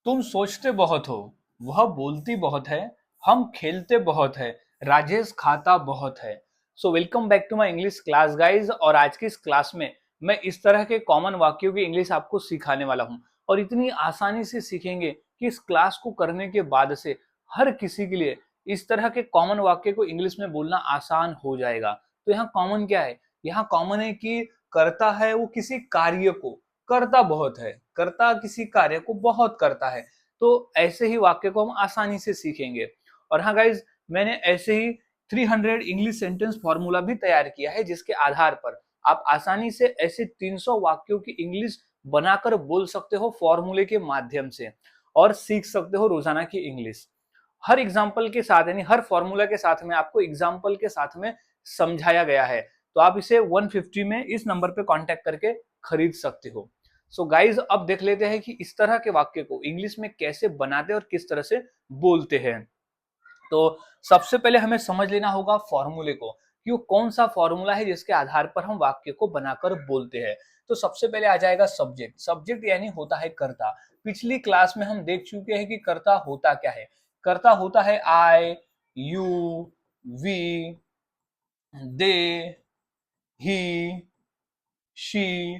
तुम सोचते बहुत हो, वह बोलती बहुत है, हम खेलते बहुत है, राजेश खाता बहुत है। So welcome back to my English class guys. और आज की इस क्लास में मैं इस तरह के कॉमन वाक्यों की इंग्लिश आपको सिखाने वाला हूं और इतनी आसानी से सीखेंगे कि इस क्लास को करने के बाद से हर किसी के लिए इस तरह के कॉमन वाक्य को इंग्लिश में बोलना आसान हो जाएगा। तो यहाँ कॉमन क्या है? यहाँ कॉमन है कि करता है वो किसी कार्य को, करता बहुत है, करता किसी कार्य को बहुत करता है। तो ऐसे ही वाक्य को हम आसानी से सीखेंगे। और हाँ गाइज, मैंने ऐसे ही 300 इंग्लिश सेंटेंस फॉर्मूला भी तैयार किया है जिसके आधार पर आप आसानी से ऐसे 300 वाक्यों की इंग्लिश बनाकर बोल सकते हो फॉर्मूले के माध्यम से और सीख सकते हो रोजाना की इंग्लिश। हर एग्जाम्पल के साथ यानी हर फॉर्मूला के साथ में आपको एग्जाम्पल के साथ में समझाया गया है। तो आप इसे 150 में इस नंबर पे कांटेक्ट करके खरीद सकते हो। सो गाइज, अब देख लेते हैं कि इस तरह के वाक्य को इंग्लिश में कैसे बनाते हैं और किस तरह से बोलते हैं। तो सबसे पहले हमें समझ लेना होगा फॉर्मूले को कि वो कौन सा फॉर्मूला है जिसके आधार पर हम वाक्य को बनाकर बोलते हैं। तो सबसे पहले आ जाएगा सब्जेक्ट। सब्जेक्ट यानी होता है कर्ता। पिछली क्लास में हम देख चुके हैं कि कर्ता होता क्या है। कर्ता होता है I, you, we, they, he, she,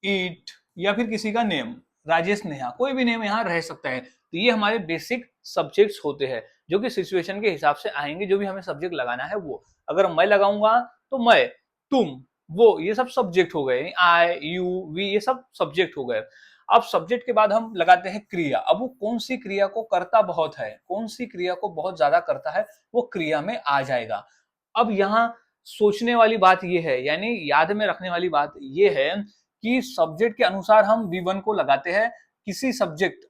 it या फिर किसी का नेम, राजेश, नेहा, कोई भी नेम यहाँ रह सकता है। तो ये हमारे बेसिक सब्जेक्ट्स होते हैं जो कि सिचुएशन के हिसाब से आएंगे। जो भी हमें सब्जेक्ट लगाना है वो, अगर मैं लगाऊंगा तो मैं, तुम, वो, ये सब सब्जेक्ट हो गए। आई, यू, वी, ये सब सब्जेक्ट हो गए। अब सब्जेक्ट के बाद हम लगाते हैं क्रिया। अब वो कौन सी क्रिया को करता बहुत है, कौन सी क्रिया को बहुत ज्यादा करता है, वो क्रिया में आ जाएगा। अब यहाँ सोचने वाली बात ये है, यानी याद में रखने वाली बात ये है कि सब्जेक्ट के अनुसार हम V1 को लगाते हैं। किसी सब्जेक्ट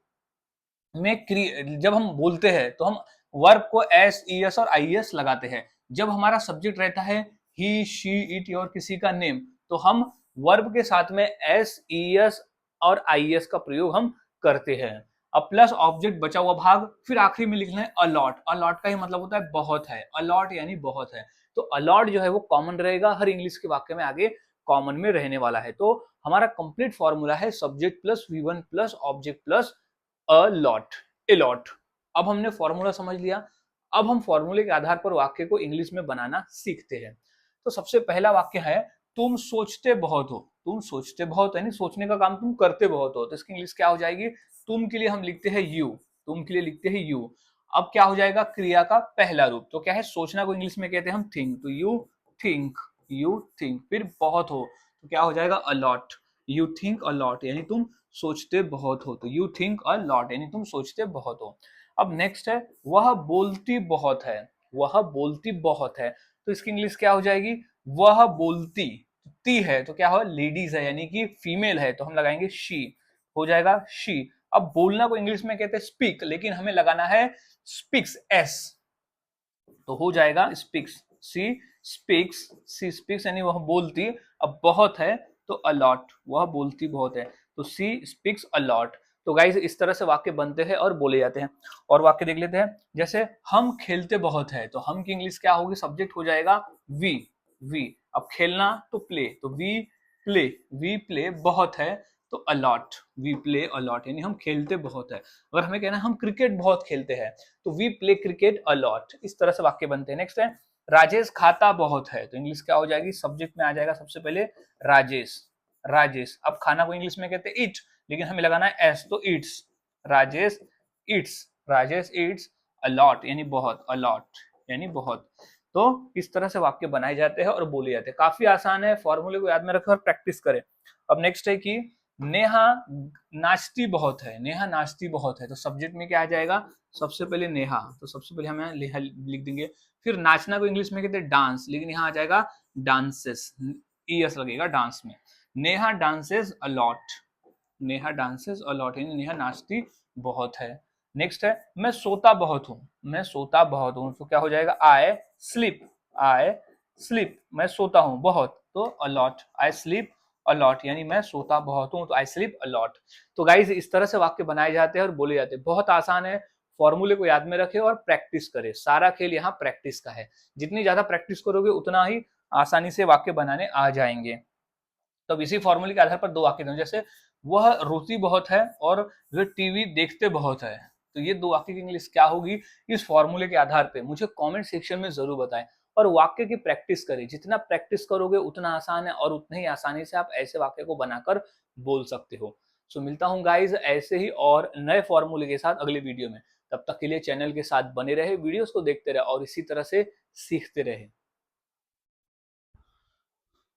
में जब हम बोलते हैं तो हम वर्ब को एस, ई एस और आई एस लगाते हैं। जब हमारा सब्जेक्ट रहता है ही, शी, इट और किसी का नेम, तो हम वर्ब के साथ में एस, ई एस और आई एस का प्रयोग हम करते हैं। अब प्लस ऑब्जेक्ट बचा हुआ भाग, फिर आखिरी में लिखना है अलॉट। अलॉट का ही मतलब होता है बहुत है, अलॉट यानी बहुत है। तो अलॉट जो है वो कॉमन रहेगा, हर इंग्लिश के वाक्य में आगे कॉमन में रहने वाला है। तो हमारा कंप्लीट फॉर्मूला है subject plus V1 plus object plus a lot, a lot. अब हमने फॉर्मूला समझ लिया। अब हम फॉर्मूले के आधार पर वाक्य को इंग्लिश में बनाना सीखते हैं। तो सबसे पहला वाक्य है तुम सोचते बहुत हो। तुम सोचते बहुत यानी सोचने का काम तुम करते बहुत हो। तो इसकी इंग्लिश क्या हो जाएगी? तुम के लिए हम लिखते हैं यू, तुम के लिए लिखते हैं यू। अब क्या हो जाएगा? क्रिया का पहला रूप। तो क्या है? सोचना को इंग्लिश में कहते हैं हम थिंक। तो यू थिंक, यू थिंक। फिर बहुत हो तो क्या हो जाएगा? अलॉट। यू थिंक अलॉट यानी तुम सोचते बहुत हो। तो यू थिंक अ लॉट यानी तुम सोचते बहुत हो। अब नेक्स्ट है वह बोलती बहुत है। वह बोलती बहुत है तो इसकी इंग्लिश क्या हो जाएगी? वह बोलती, ती है तो क्या हो? लेडीज है यानी कि फीमेल है, तो हम लगाएंगे शी, हो जाएगा शी। अब बोलना को इंग्लिश में कहते हैं स्पीक, लेकिन हमें लगाना है स्पीक्स, एस, तो हो जाएगा speaks, she speaks, she speaks यानी वह बोलती। अब बहुत है तो अलॉट, वह बोलती बहुत है, तो सी स्पीक्स अलॉट। तो गाइस इस तरह से वाक्य बनते हैं और बोले जाते हैं। और वाक्य देख लेते हैं, जैसे हम खेलते बहुत है, तो हम की इंग्लिश क्या होगी? सब्जेक्ट हो जाएगा वी, वी। अब खेलना तो प्ले, तो वी प्ले, वी प्ले बहुत है तो अलॉट, वी प्ले अलॉट यानी हम खेलते बहुत है। अगर हमें कहना है हम क्रिकेट बहुत खेलते हैं तो वी प्ले क्रिकेट अलॉट। इस तरह से वाक्य बनते हैं। नेक्स्ट है राजेश खाता बहुत है, तो इंग्लिश क्या हो जाएगी? सब्जेक्ट में आ जाएगा सबसे पहले राजेश, राजेश। अब खाना को इंग्लिश में कहते हैं ईट, लेकिन हमें लगाना है एस, तो eats, Rajesh eats, Rajesh eats a lot यानी बहुत, अलॉट यानी बहुत। तो इस तरह से वाक्य बनाए जाते हैं और बोले जाते हैं। काफी आसान है, फॉर्मूले को याद में रखें और प्रैक्टिस करें। अब नेक्स्ट है कि नेहा नाचती बहुत है। नेहा नाचती बहुत है तो सब्जेक्ट में क्या आ जाएगा? सबसे पहले नेहा, तो सबसे पहले हमें नेहा लिख देंगे। फिर नाचना को इंग्लिश में कहते हैं डांस, लेकिन यहाँ आ जाएगा डांसेस, ईएस लगेगा डांस में। Neha dances a lot, Neha dances a lot यानी नेहा नाचती बहुत है। नेक्स्ट है मैं सोता बहुत हूँ। मैं सोता बहुत हूँ तो क्या हो जाएगा? आई स्लीप, आई स्लीप, मैं सोता हूँ बहुत, तो अलॉट, आई स्लीप अलॉट यानी मैं सोता बहुत हूँ, तो आई स्लीप अलॉट। तो गाइज इस तरह से वाक्य बनाए जाते हैं और बोले जाते हैं। बहुत आसान है, फॉर्मूले को याद में रखें और प्रैक्टिस करें। सारा खेल यहाँ प्रैक्टिस का है। जितनी ज्यादा प्रैक्टिस करोगे उतना ही आसानी से वाक्य बनाने आ जाएंगे। तो इसी फॉर्मूले के आधार पर दो वाक्य दूं, जैसे वह रोती बहुत है और वह टीवी देखते बहुत है। तो ये दो वाक्य की इंग्लिश क्या होगी, इस फॉर्मूले के आधार पे मुझे कमेंट सेक्शन में जरूर बताएं। और वाक्य की प्रैक्टिस करें, जितना प्रैक्टिस करोगे उतना आसान है और उतनी ही आसानी से आप ऐसे वाक्य को बनाकर बोल सकते हो। सो मिलता हूँ गाइज ऐसे ही और नए फॉर्मूले के साथ अगले वीडियो में। तब तक के लिए चैनल के साथ बने रहे, वीडियोस को देखते रहे और इसी तरह से सीखते रहे।